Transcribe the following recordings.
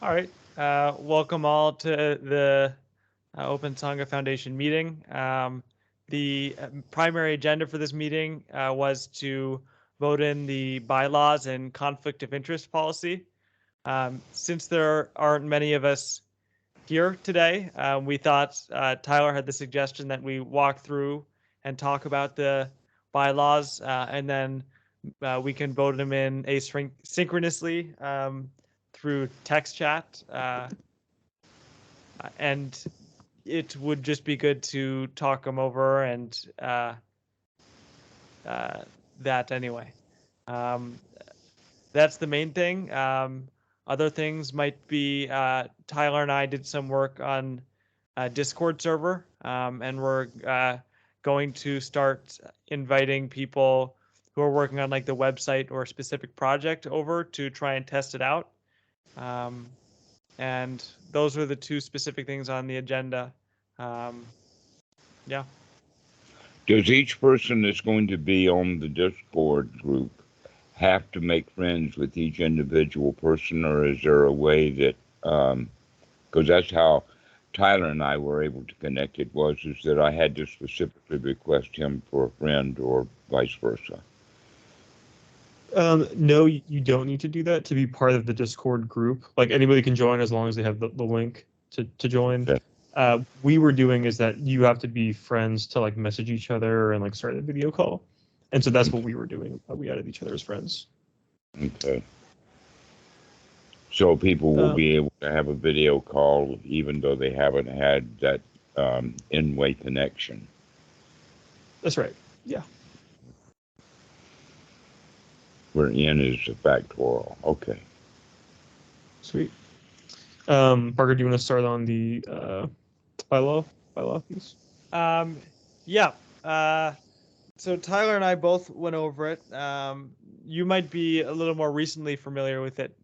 All right. Welcome all to the Open Sangha Foundation meeting. The primary agenda for this meeting was to vote in the bylaws and conflict of interest policy. Since there aren't many of us here today, we thought Tyler had the suggestion that we walk through and talk about the bylaws, and then we can vote them in asynchronously through text chat. And it would just be good to talk them over and that anyway. That's the main thing. Other things might be Tyler and I did some work on a Discord server, and we're going to start inviting people who are working on like the website or a specific project over to try and test it out. And those are the two specific things on the agenda. Yeah. Does each person that's going to be on the Discord group have to make friends with each individual person, or is there a way that, because that's how Tyler and I were able to connect, is that I had to specifically request him for a friend or vice versa? No, you don't need to do that to be part of the Discord group. Like anybody can join as long as they have the link to join. Okay. We were doing is that you have to be friends to like message each other and like start a video call. And so that's what we were doing. We added each other as friends. Okay. So people will be able to have a video call even though they haven't had that in-way connection. That's right. Yeah. Where in is a factorial. Okay. Sweet. Parker, do you want to start on the bylaw piece? Yeah. So Tyler and I both went over it. You might be a little more recently familiar with it.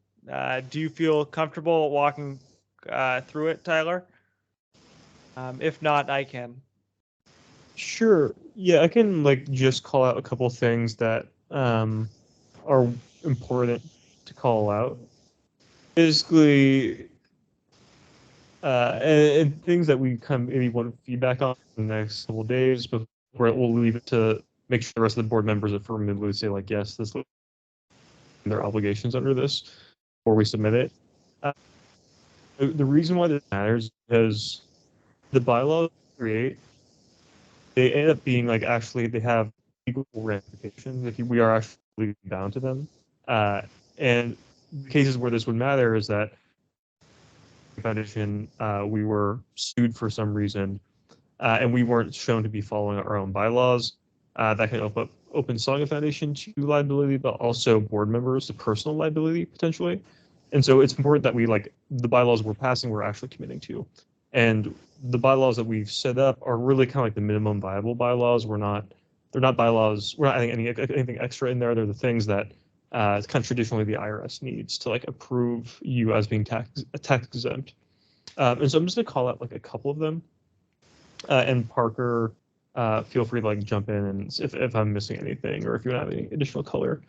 Do you feel comfortable walking through it, Tyler? If not, I can. Sure. Yeah, I can like just call out a couple things that are important to call out. Basically, and things that we kind of maybe want feedback on in the next couple of days, but we'll leave it to make sure the rest of the board members affirmatively say like, yes, this is their obligations under this before we submit it. The reason why this matters is because the bylaws create, they end up being like actually they have legal ramifications if we are actually bound to them. And the cases where this would matter is that Foundation, we were sued for some reason, and we weren't shown to be following our own bylaws. That can open Sangha Foundation to liability, but also board members to personal liability potentially. And so it's important that we like the bylaws we're passing, we're actually committing to. And the bylaws that we've set up are really kind of like the minimum viable bylaws. They're not bylaws. We're not adding anything extra in there. They're the things that kind of traditionally the IRS needs to like approve you as being tax exempt. And so I'm just gonna call out like a couple of them. And Parker, feel free to like jump in and if I'm missing anything or if you want to have any additional color.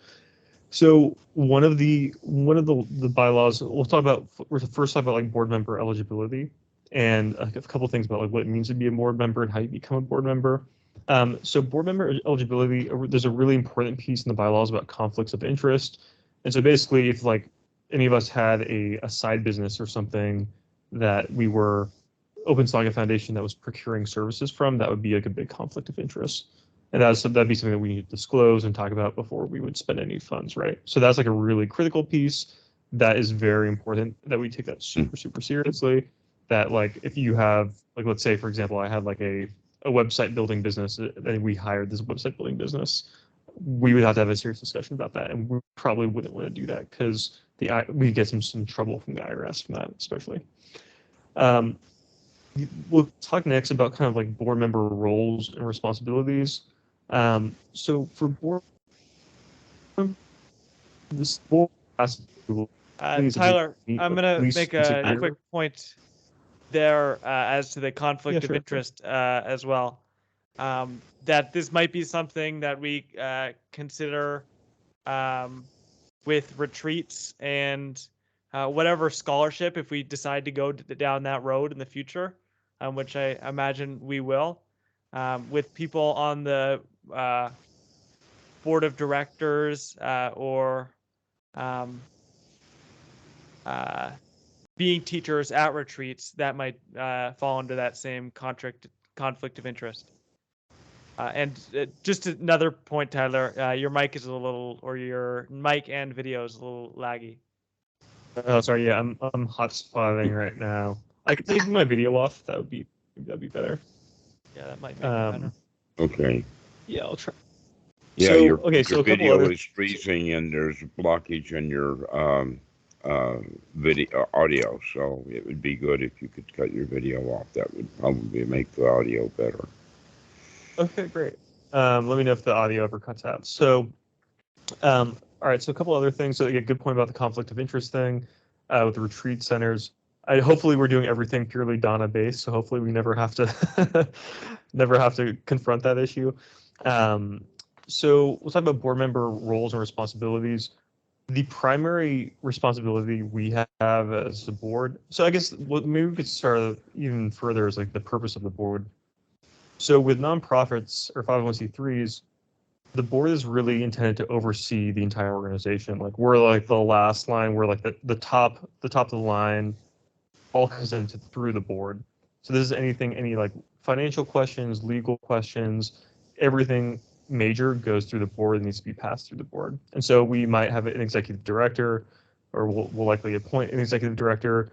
So one of the bylaws we'll first talk about like board member eligibility and a couple of things about like what it means to be a board member and how you become a board member. So board member eligibility, there's a really important piece in the bylaws about conflicts of interest. And so basically if like any of us had a side business or something that we were Open Sangha Foundation that was procuring services from, that would be like a big conflict of interest. And that'd be something that we need to disclose and talk about before we would spend any funds, right? So that's like a really critical piece that is very important that we take that super, super seriously. That like if you have, like let's say, for example, I had like a website building business and we hired this website building business, we would have to have a serious discussion about that. And we probably wouldn't want to do that because we get some trouble from the IRS from that, especially. We'll talk next about kind of like board member roles and responsibilities. So for board, this board has Tyler, I'm gonna make a quick point there as to the conflict of interest as well. That this might be something that we consider with retreats and whatever scholarship, if we decide to go down that road in the future, which I imagine we will, with people on the board of directors or being teachers at retreats, that might fall into that same conflict of interest. And just another point, Tyler, your mic is a little, or your mic and video is a little laggy. Oh, sorry. Yeah, I'm hotspotting right now. I could take my video off. That'd be better. Yeah, that might make it better. Okay. Yeah, I'll try. Yeah, So, your okay, so a couple video other is freezing and there's blockage in your video audio. So it would be good if you could cut your video off. That would probably make the audio better. Okay, great. Let me know if the audio ever cuts out. So, all right. So a couple other things. So a good point about the conflict of interest thing with the retreat centers. Hopefully we're doing everything purely Donna based. So hopefully we never have to confront that issue. So we'll talk about board member roles and responsibilities. The primary responsibility we have as a board. So I guess maybe we could start even further is like the purpose of the board. So with nonprofits or 501c3s, the board is really intended to oversee the entire organization. Like we're like the last line, we're like the top of the line, all comes in through the board. So this is any like financial questions, legal questions, everything major goes through the board and needs to be passed through the board. And so we might have an executive director, or we'll likely appoint an executive director.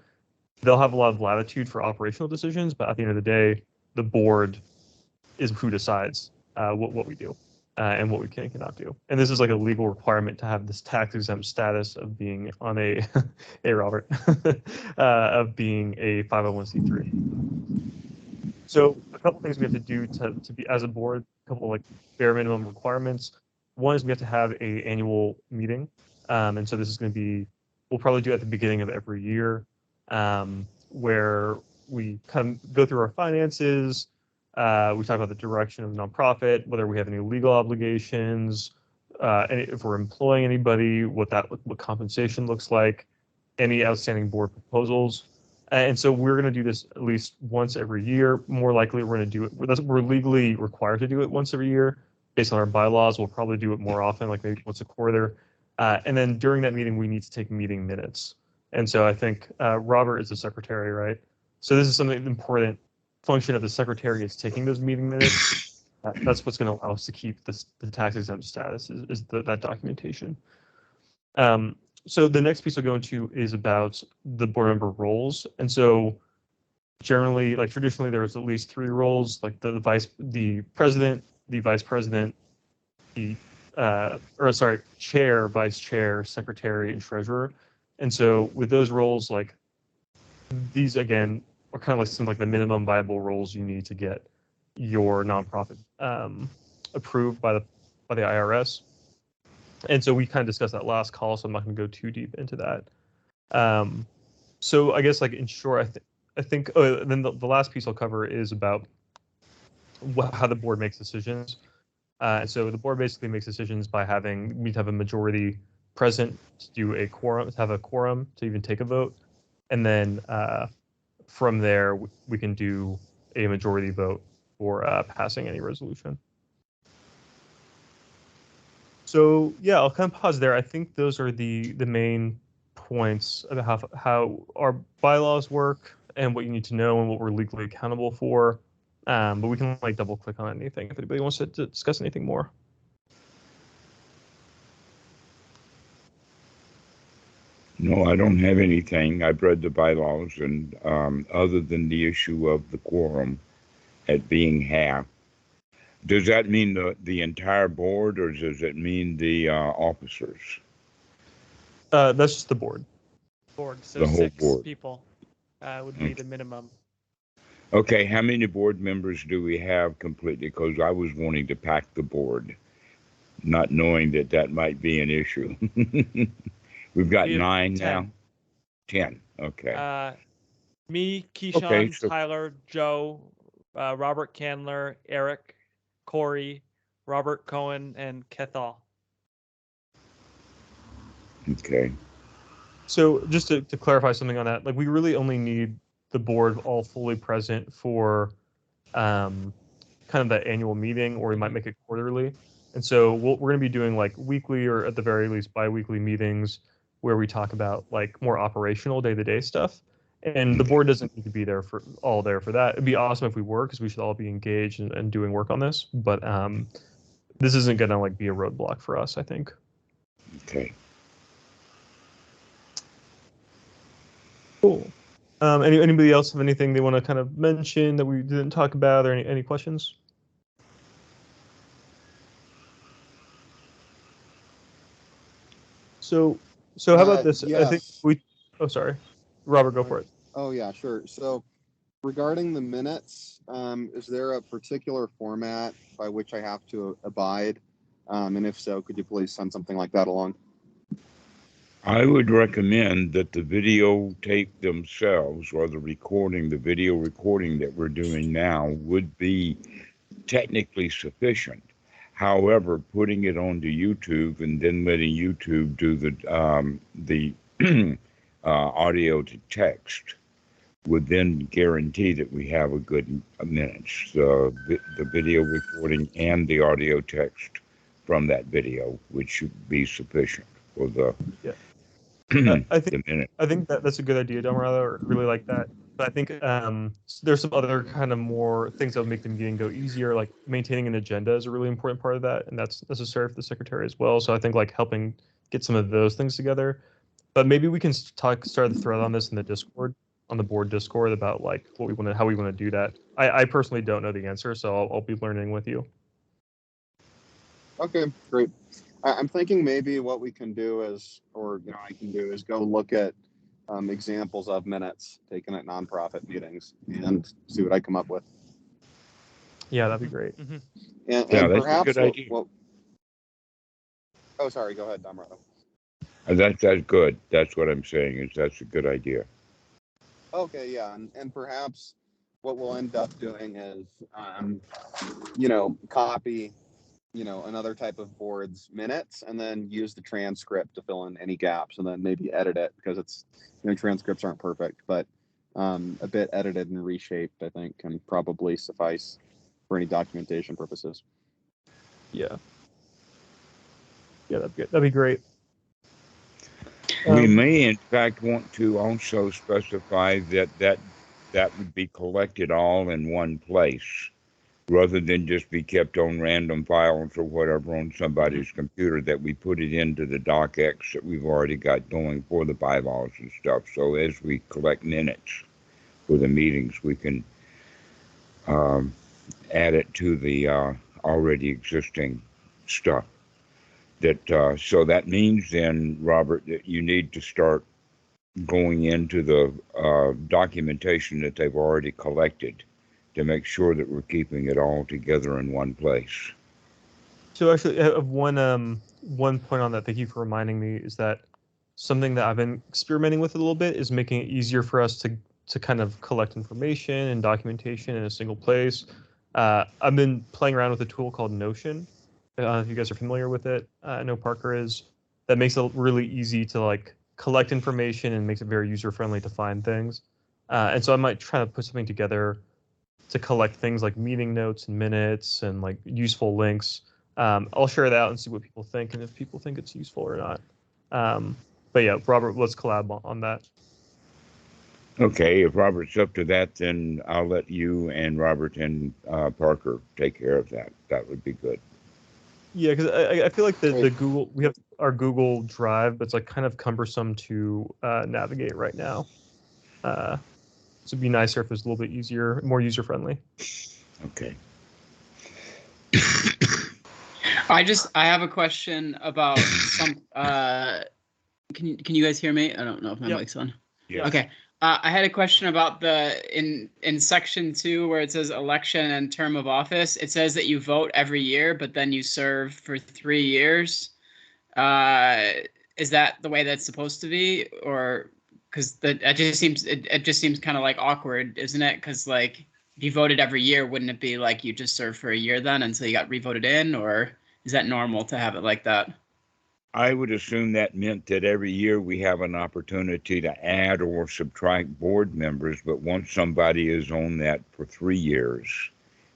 They'll have a lot of latitude for operational decisions, but at the end of the day, the board is who decides what we do and what we can and cannot do. And this is like a legal requirement to have this tax exempt status of being on a, hey Robert, of being a 501c3. So a couple things we have to do to be as a board, a couple like bare minimum requirements. One is we have to have a annual meeting. And so this is going to be, we'll probably do it at the beginning of every year, where we kind of go through our finances. We talk about the direction of the nonprofit, whether we have any legal obligations, if we're employing anybody, what compensation looks like, any outstanding board proposals. And so we're going to do this at least once every year. More likely, we're going to do it. We're legally required to do it once every year. Based on our bylaws, we'll probably do it more often, like maybe once a quarter. And then during that meeting, we need to take meeting minutes. And so I think Robert is the secretary, right? So this is something important. Function of the secretary is taking those meeting minutes. That's what's going to allow us to keep the tax exempt status is that documentation. So the next piece I'll go into is about the board member roles. And so generally, like traditionally, there's at least 3 roles, like the president, the vice president, chair, vice chair, secretary, and treasurer. And so with those roles, like these again are kind of like some like the minimum viable roles you need to get your nonprofit approved by the IRS. And so we kind of discussed that last call, so I'm not going to go too deep into that. So I guess like in short, I think then the last piece I'll cover is about how the board makes decisions. And so the board basically makes decisions by we need to have a majority present to do a quorum, to have a quorum to even take a vote. And then from there, we can do a majority vote for passing any resolution. So yeah, I'll kind of pause there. I think those are the main points about how our bylaws work and what you need to know and what we're legally accountable for. But we can like double click on anything if anybody wants to discuss anything more. No, I don't have anything. I've read the bylaws, and other than the issue of the quorum at being half, does that mean the entire board, or does it mean the officers? That's just the board. So the whole 6 board. people would be the minimum. Okay, how many board members do we have completely? Because I was wanting to pack the board, not knowing that might be an issue. We've got 9 10. now? 10, okay. Me, Keyshawn, Okay, so Tyler, Joe, Robert Candler, Eric, Corey, Robert Cohen, and Kethal. okay. So just to clarify something on that, like we really only need the board all fully present for kind of that annual meeting, or we might make it quarterly. And so we're going to be doing like weekly, or at the very least bi-weekly meetings where we talk about like more operational day-to-day stuff. And the board doesn't need to be there for that. It'd be awesome if we were, because we should all be engaged and doing work on this. But this isn't going to like be a roadblock for us, I think. Okay. Cool. Anybody else have anything they want to kind of mention that we didn't talk about, or any questions? So how about this? I think Yes. we. Oh, sorry, Robert, go for it. Oh, yeah, sure. So regarding the minutes, is there a particular format by which I have to abide? And if so, could you please send something like that along? I would recommend that the videotape themselves, or the video recording that we're doing now, would be technically sufficient. However, putting it onto YouTube and then letting YouTube do the audio to text would then guarantee that we have a good minutes. The video recording and the audio text from that video, which should be sufficient for the I the minute. think that's a good idea, Damarada. I really like that. But I think there's some other kind of more things that would make the meeting go easier. Like maintaining an agenda is a really important part of that, and that's necessary for the secretary as well. So I think like helping get some of those things together. But maybe we can start the thread on this in the Discord, on the board Discord, about like what we want to, how we want to do that. I personally don't know the answer, so I'll be learning with you. Okay, great. I'm thinking maybe what we can do is, or I can do is go look at examples of minutes taken at nonprofit meetings and see what I come up with. Yeah, that'd be great. Mm-hmm. And Yeah, that's perhaps a good idea. Oh, sorry. Go ahead, Damarado. That's good. That's what I'm saying, is that's a good idea. Okay, yeah, and perhaps what we'll end up doing is, copy, another type of board's minutes, and then use the transcript to fill in any gaps, and then maybe edit it, because it's, transcripts aren't perfect, but a bit edited and reshaped, I think, can probably suffice for any documentation purposes. Yeah. Yeah, that'd be great. We may, in fact, want to also specify that would be collected all in one place, rather than just be kept on random files or whatever on somebody's computer, that we put it into the docx that we've already got going for the bylaws and stuff. So as we collect minutes for the meetings, we can add it to the already existing stuff. So that means then, Robert, that you need to start going into the documentation that they've already collected to make sure that we're keeping it all together in one place. So actually, I have one point on that. Thank you for reminding me. Is that something that I've been experimenting with a little bit, is making it easier for us to kind of collect information and documentation in a single place. I've been playing around with a tool called Notion. I don't know if you guys are familiar with it. I know Parker is. That makes it really easy to like collect information and makes it very user friendly to find things. And so I might try to put something together to collect things like meeting notes and minutes and like useful links. I'll share it out and see what people think, and if people think it's useful or not. But yeah, Robert, let's collab on that. Okay, if Robert's up to that, then I'll let you and Robert and Parker take care of that. That would be good. Yeah, because I feel like the Google, we have our Google Drive, but it's like kind of cumbersome to navigate right now. So it'd be nicer if it was a little bit easier, more user friendly. Okay. I have a question about some. Can you guys hear me? I don't know if my mic's on. Yeah. Okay. I had a question about in section 2 where it says election and term of office. It says that you vote every year, but then you serve for 3 years. Is that the way that's supposed to be, or because it just seems kind of like awkward, isn't it? Because like if you voted every year, wouldn't it be like you just served for a year then until you got revoted in, or is that normal to have it like that? I would assume that meant that every year we have an opportunity to add or subtract board members, but once somebody is on that for 3 years,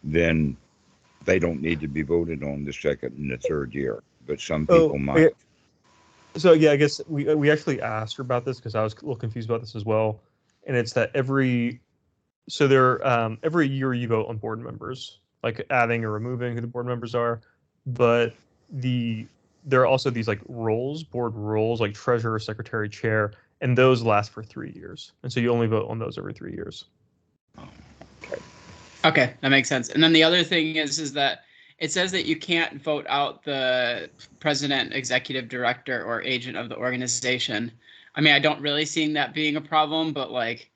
then they don't need to be voted on the second and the third year, but some people might. Yeah. So yeah, I guess we actually asked her about this because I was a little confused about this as well, and it's that every year you vote on board members, like adding or removing who the board members are, but there are also these like board roles, like treasurer, secretary, chair, and those last for 3 years, and so you only vote on those every 3 years. Okay, that makes sense. And then the other thing is that it says that you can't vote out the president, executive director, or agent of the organization. I mean, I don't really see that being a problem, but like,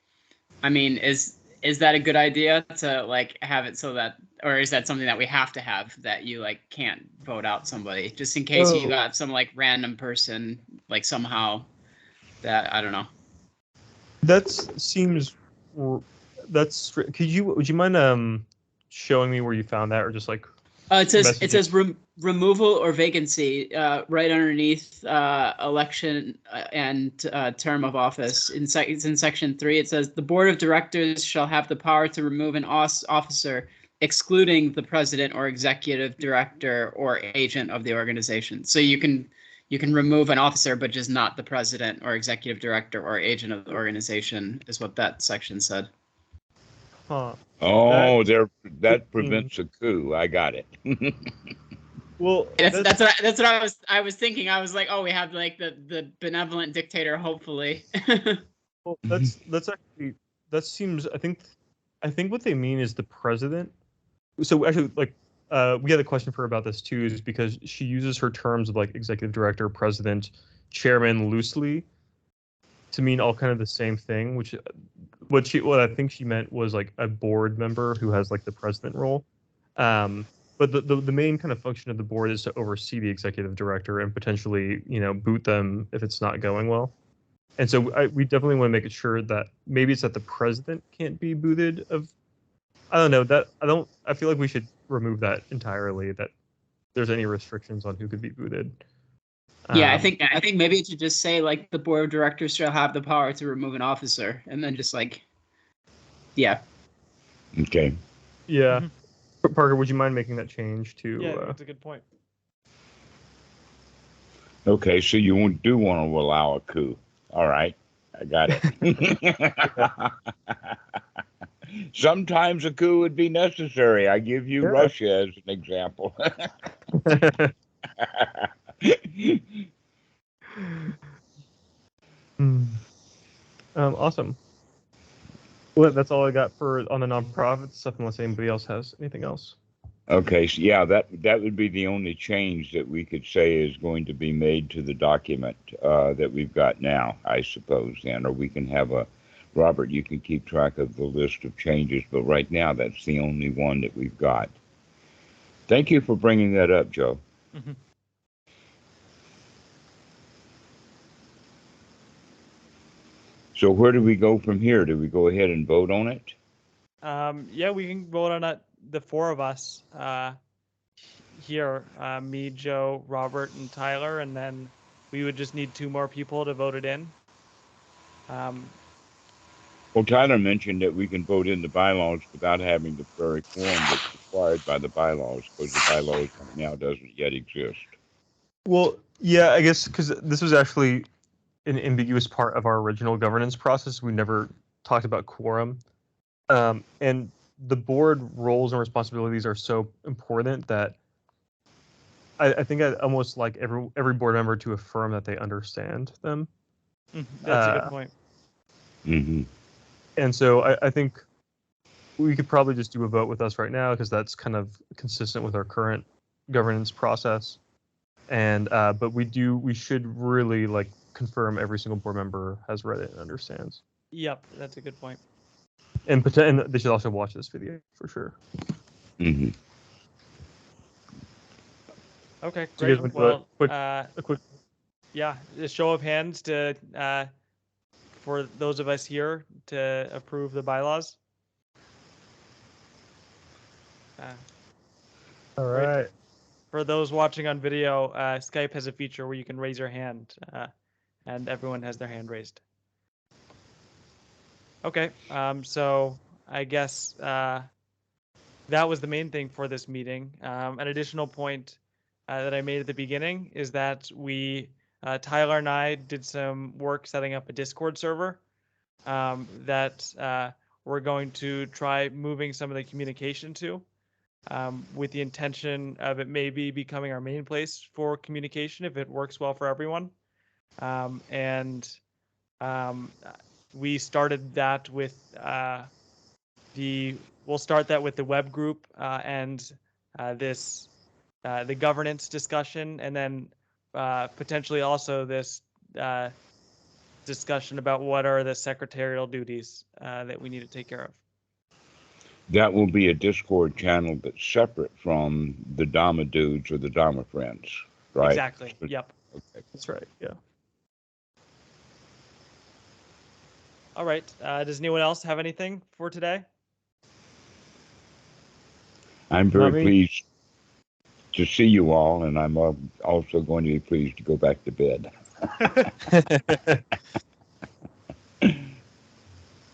I mean, is that a good idea to like have it so that, or is that something that we have to have, that you like can't vote out somebody just in case you got some like random person like somehow that, I don't know. Would you mind showing me where you found that, or just like it says removal or vacancy right underneath election and term of office. It's in section 3. It says the board of directors shall have the power to remove an officer, excluding the president or executive director or agent of the organization. So you can remove an officer, but just not the president or executive director or agent of the organization, is what that section said. Huh. Oh, that prevents a coup. I got it. Well, that's what I was thinking. I was like, oh, we have like the benevolent dictator, hopefully. Well, that seems. I think what they mean is the president. So actually, like, we had a question for her about this too, is because she uses her terms of like executive director, president, chairman loosely to mean all kind of the same thing. Which what I think she meant was like a board member who has like the president role. But the main kind of function of the board is to oversee the executive director and potentially, boot them if it's not going well. And so we definitely want to make it sure that maybe it's that the president can't be booted I don't know, I feel like we should remove that entirely, that there's any restrictions on who could be booted. Yeah, I think maybe it should just say like the board of directors shall have the power to remove an officer, and then just like, yeah. Okay. Yeah. Parker, would you mind making that change to? Yeah, that's a good point. Okay, so you do want to allow a coup. All right, I got it. Sometimes a coup would be necessary. I give you Russia as an example. Awesome. Well, that's all I got on the nonprofit stuff, unless anybody else has anything else. Okay, so yeah, that would be the only change that we could say is going to be made to the document that we've got now, I suppose, then, or we can have Robert, you can keep track of the list of changes, but right now that's the only one that we've got. Thank you for bringing that up, Joe. Mm-hmm. So where do we go from here? Do we go ahead and vote on it? Yeah, we can vote on it, the 4 of us here, me, Joe, Robert, and Tyler, and then we would just need 2 more people to vote it in. Well, Tyler mentioned that we can vote in the bylaws without having the very quorum that's required by the bylaws, because the bylaws right now doesn't yet exist. Well, yeah, I guess because this was actually an ambiguous part of our original governance process. We never talked about quorum. And the board roles and responsibilities are so important that I think I'd almost like every board member to affirm that they understand them. That's a good point. Mm-hmm. And so I think we could probably just do a vote with us right now, because that's kind of consistent with our current governance process. And but we should really like confirm every single board member has read it and understands. Yep, that's a good point. And they should also watch this video for sure. Mm-hmm. Okay, So great. well, a quick. Yeah, a show of hands to for those of us here to approve the bylaws. All right. for those watching on video, Skype has a feature where you can raise your hand, and everyone has their hand raised. Okay, so I guess that was the main thing for this meeting. An additional point that I made at the beginning is that Tyler and I did some work setting up a Discord server that we're going to try moving some of the communication to, with the intention of it maybe becoming our main place for communication if it works well for everyone. We started that with we'll start that with the web group and the governance discussion, and then potentially also this discussion about what are the secretarial duties that we need to take care of. That will be a Discord channel that's separate from the Dharma dudes or the Dharma friends, right? Exactly. Yep. Okay. That's right. Yeah. All right. Does anyone else have anything for today? I'm very Not me. pleased to see you all, and I'm also going to be pleased to go back to bed.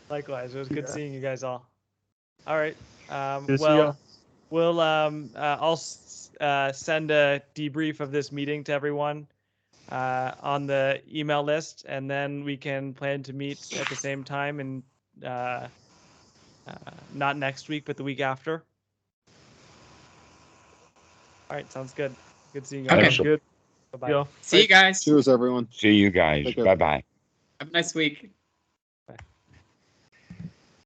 Likewise. It was good Yeah. seeing you guys all. All right. Good to see ya. We'll I'll send a debrief of this meeting to everyone on the email list, and then we can plan to meet at the same time, and not next week, but the week after. All right, sounds good. Good seeing you. Okay. Sounds good. Bye bye. Yeah. See you guys. Cheers, everyone. See you guys. Take care. Bye-bye. Have a nice week.